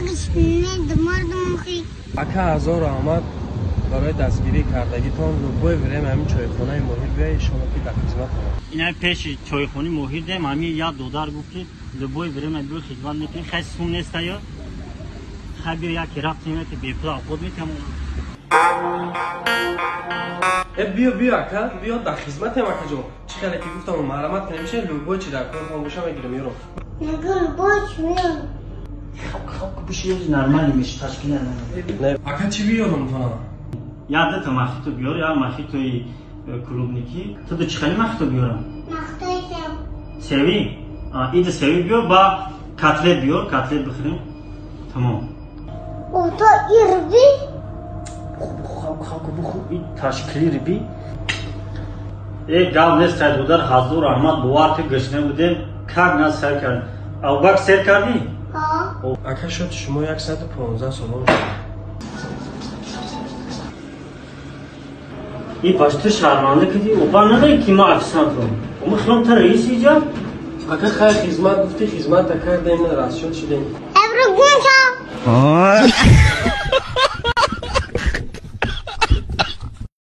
یکیش مردم خی. اکا 1000 آمد برای دستگیری کردگیتان رو بوی بریم همین چایخونه محیط بیایی شما که در خدمت کنم. اینا پیش چایخونه محیط دیم همین یا دودار گفتی لبوی بریم بیو خدمت میکنیم خیلی سون نیست یا خبیر یکی رفتیم که بیپلا خود میتونم بیا اکا بیا در خدمت هم اکا جو چی خیلی که گفتم و معلومات کنیم میشه لبوی چی در کار خواهم باشم میگیرم یورو نگو لبویش میرم خب بشه یه نرمالی میشه تشکیل نه اکا چی بیارم تو یادت مخی تو بیار یا مخی توی کلوبنیکی تو دو چخیلی مخی تو بیارم مختای سوی ایده سوی بیار با کتلت بیار کتلت بخوریم تمام او تو ای ربی؟ خواه بخور این تشکیلی ربی یک گاو نیست ساید بودر حضور احمد بوارتی گشنه بودیم کار ناز سر کرد او باک سر کردی؟ ها اکا شد شما 115 سوال این پاشتو شرمانده کدی اوپا نگه که ما افسان کنم اما خلام تا رئیسی جا؟ اکا خیلی خدمت گفتی خدمت تا کردیم راسیون شدیم ابرو گون شا